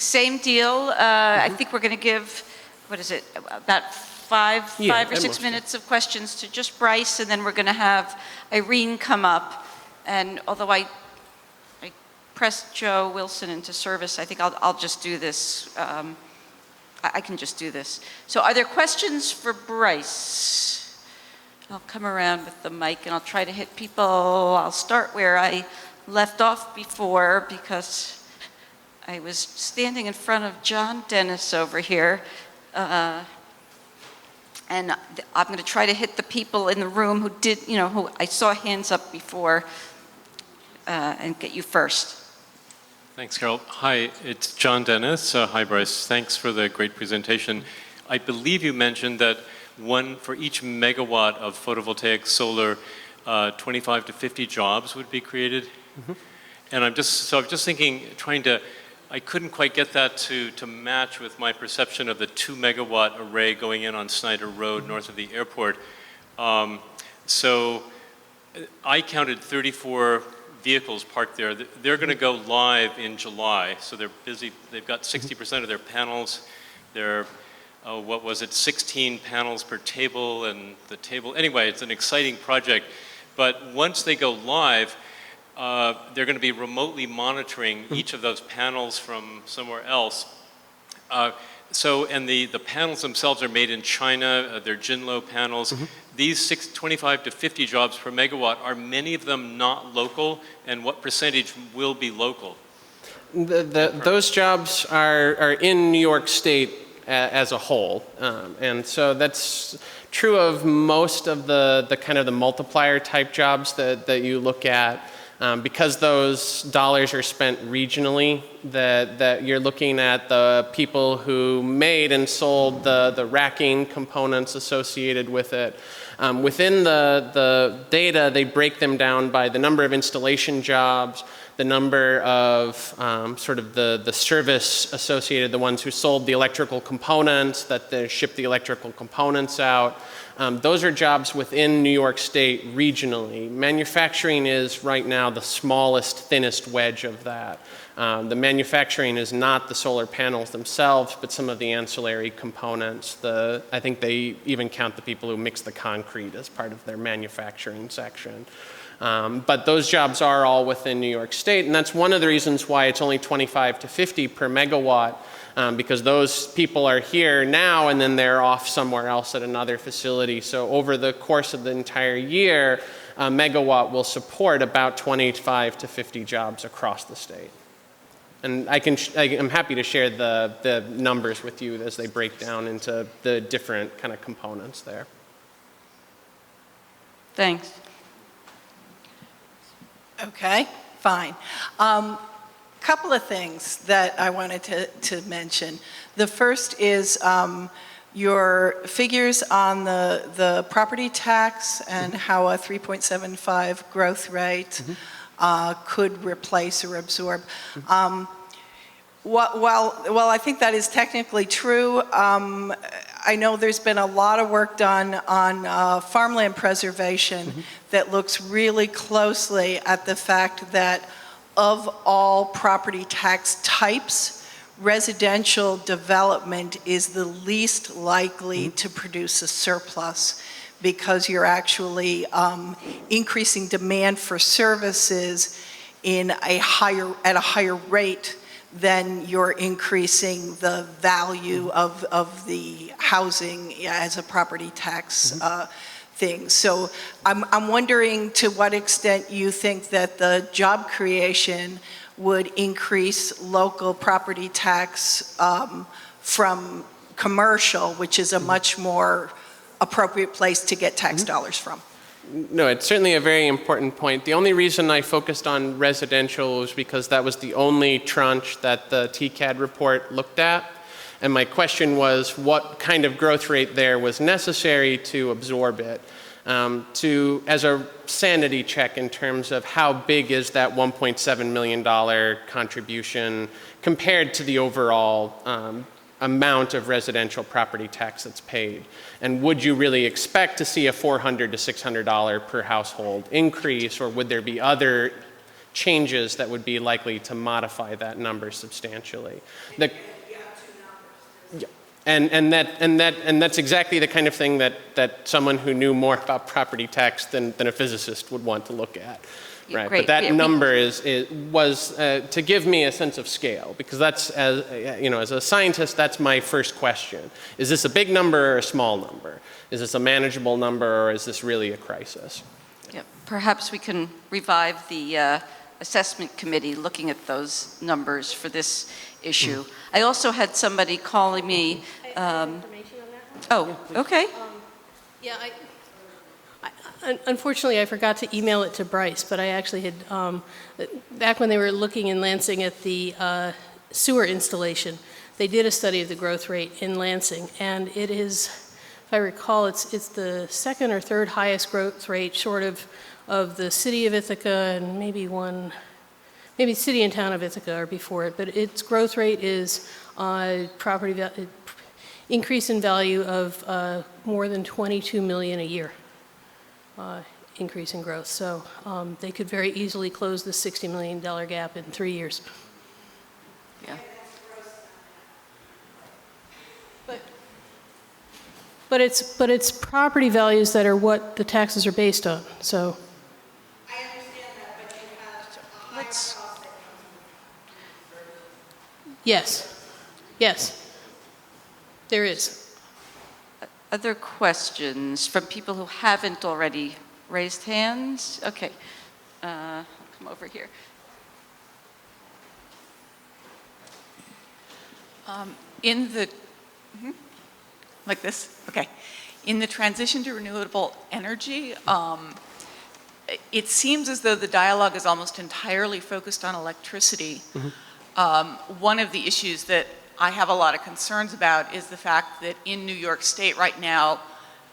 same deal. I think we're going to give, what is it, about five or 6 minutes of questions to just Brice, and then we're going to have Irene come up. And although I pressed Joe Wilson into service, I think I'll just do this. I can just do this. So are there questions for Brice? I'll come around with the mic and I'll try to hit people. I'll start where I left off before because I was standing in front of John Dennis over here. And I'm going to try to hit the people in the room who did, who I saw hands up before and get you first. Thanks, Carol. Hi, it's John Dennis. Hi, Brice. Thanks for the great presentation. I believe you mentioned that for each megawatt of photovoltaic solar, 25 to 50 jobs would be created. Mm-hmm. And I'm just thinking, I couldn't quite get that to match with my perception of the 2 megawatt array going in on Snyder Road north of the airport. So I counted 34 vehicles parked there. They're going to go live in July, so they're busy. They've got 60% of their panels. They're, 16 panels per table, and the table, anyway, it's an exciting project. But once they go live, they're going to be remotely monitoring each of those panels from somewhere else. And the panels themselves are made in China. They're Jinlo panels. Mm-hmm. These 25 to 50 jobs per megawatt, are many of them not local? And what percentage will be local? Those jobs are in New York State as a whole. And so that's true of most of the kind of the multiplier type jobs that you look at. Because those dollars are spent regionally, that you're looking at the people who made and sold the racking components associated with it. Within the data, they break them down by the number of installation jobs, the number of sort of the service associated, the ones who sold the electrical components, that they ship the electrical components out. Those are jobs within New York State regionally. Manufacturing is right now the smallest, thinnest wedge of that. The manufacturing is not the solar panels themselves, but some of the ancillary components. I think they even count the people who mix the concrete as part of their manufacturing section. But those jobs are all within New York State, and that's one of the reasons why it's only 25 to 50 per megawatt. Because those people are here now and then they're off somewhere else at another facility. So over the course of the entire year, a megawatt will support about 25 to 50 jobs across the state. And I'm happy to share the numbers with you as they break down into the different kind of components there. Thanks. Okay, fine. Couple of things that I wanted to mention. The first is your figures on the property tax and how a 3.75 growth rate could replace or absorb. While I think that is technically true, I know there's been a lot of work done on farmland preservation that looks really closely at the fact that of all property tax types, residential development is the least likely to produce a surplus because you're actually increasing demand for services at a higher rate than you're increasing the value of the housing as a property tax thing. So I'm wondering to what extent you think that the job creation would increase local property tax from commercial, which is a much more appropriate place to get tax dollars from. No, it's certainly a very important point. The only reason I focused on residential was because that was the only tranche that the TCAD report looked at. And my question was what kind of growth rate there was necessary to absorb it, as a sanity check in terms of how big is that $1.7 million contribution compared to the overall amount of residential property tax that's paid. And would you really expect to see a $400 to $600 per household increase, or would there be other changes that would be likely to modify that number substantially. And that's exactly the kind of thing that someone who knew more about property tax than a physicist would want to look at. Yeah, Right, great. but that Yeah, number was to give me a sense of scale, because that's, as a scientist, that's my first question. Is this a big number or a small number? Is this a manageable number, or is this really a crisis? Yeah, perhaps we can revive the assessment committee looking at those numbers for this issue. I also had somebody calling me. I have information on that one. Oh, okay. Yeah, unfortunately, I forgot to email it to Brice, but I actually had, back when they were looking in Lansing at the sewer installation, they did a study of the growth rate in Lansing, and it is, if I recall, it's the second or third highest growth rate, short of the city of Ithaca and maybe city and town of Ithaca are before it, but its growth rate is increase in value of more than 22 million a year. Increase in growth. So they could very easily close the $60 million gap in 3 years. Yeah. But it's property values that are what the taxes are based on. So I understand that, but you have a higher Let's- cost that comes yes, there is. Other questions from people who haven't already raised hands? Okay, I'll come over here. In the, like this? Okay. In the transition to renewable energy, it seems as though the dialogue is almost entirely focused on electricity. One of the issues that I have a lot of concerns about is the fact that in New York State right now,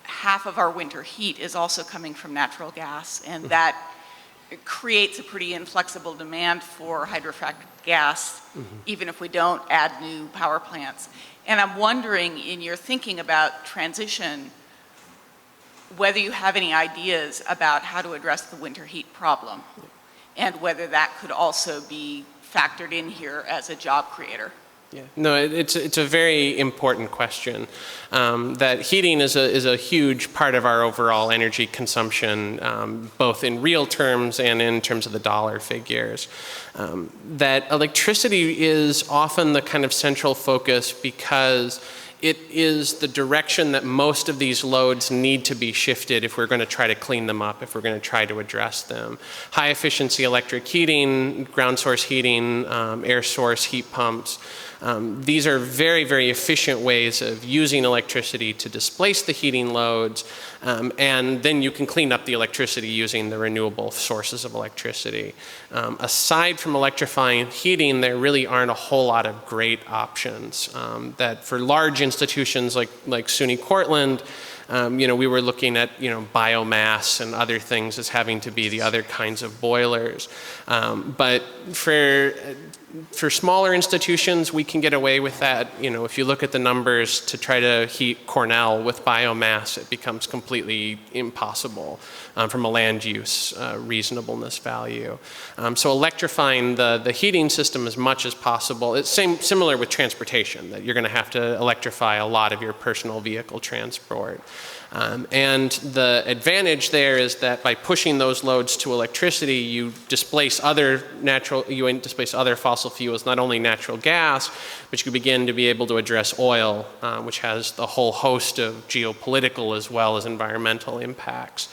half of our winter heat is also coming from natural gas, and that creates a pretty inflexible demand for hydrofracking gas, even if we don't add new power plants. And I'm wondering, in your thinking about transition, whether you have any ideas about how to address the winter heat problem, and whether that could also be factored in here as a job creator. Yeah. No, it's a very important question. That heating is a huge part of our overall energy consumption, both in real terms and in terms of the dollar figures. That electricity is often the kind of central focus because it is the direction that most of these loads need to be shifted if we're going to try to clean them up, if we're going to try to address them. High efficiency electric heating, ground source heating, air source heat pumps. These are very, very efficient ways of using electricity to displace the heating loads, and then you can clean up the electricity using the renewable sources of electricity. Aside from electrifying heating, there really aren't a whole lot of great options. That for large institutions like SUNY Cortland, we were looking at biomass and other things as having to be the other kinds of boilers. But for smaller institutions, we can get away with that. If you look at the numbers to try to heat Cornell with biomass, it becomes completely impossible from a land use reasonableness value. So electrifying the heating system as much as possible. It's similar with transportation, that you're going to have to electrify a lot of your personal vehicle transport. And the advantage there is that by pushing those loads to electricity, you displace other fossil fuels, not only natural gas, but you begin to be able to address oil, which has a whole host of geopolitical as well as environmental impacts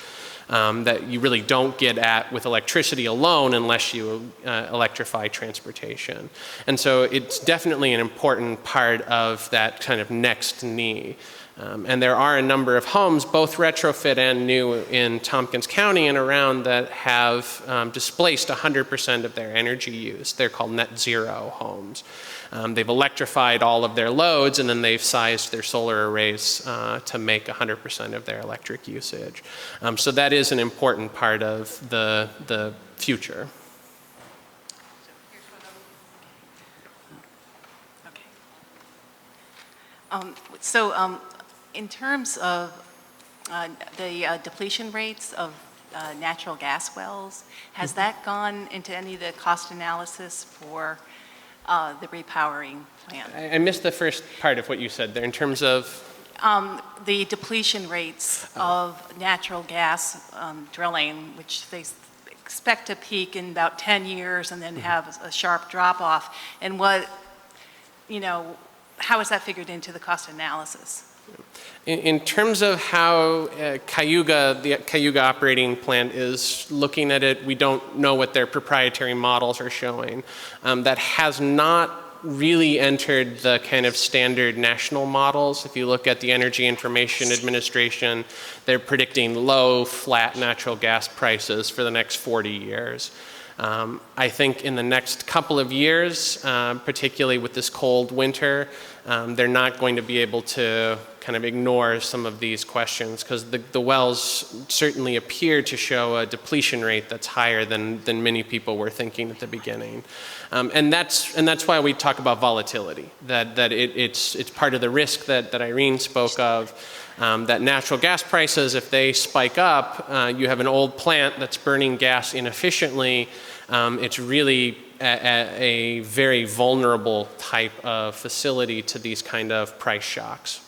that you really don't get at with electricity alone unless you electrify transportation. And so it's definitely an important part of that kind of next knee. And there are a number of homes, both retrofit and new, in Tompkins County and around that have displaced 100% of their energy use. They're called net zero homes. They've electrified all of their loads, and then they've sized their solar arrays to make 100% of their electric usage. So that is an important part of the future. So in terms of the depletion rates of natural gas wells. Has that gone into any of the cost analysis for the repowering plant? I missed the first part of what you said there in terms of. The depletion rates of natural gas drilling, which they expect to peak in about 10 years and then have a sharp drop off. And what, how is that figured into the cost analysis? In terms of how the Cayuga Operating Plant is looking at it, we don't know what their proprietary models are showing. That has not really entered the kind of standard national models. If you look at the Energy Information Administration, they're predicting low, flat natural gas prices for the next 40 years. I think in the next couple of years, particularly with this cold winter, they're not going to be able to kind of ignore some of these questions because the wells certainly appear to show a depletion rate that's higher than many people were thinking at the beginning. And that's why we talk about volatility, that it's part of the risk that Irene spoke of, that natural gas prices, if they spike up, you have an old plant that's burning gas inefficiently, it's really a very vulnerable type of facility to these kind of price shocks.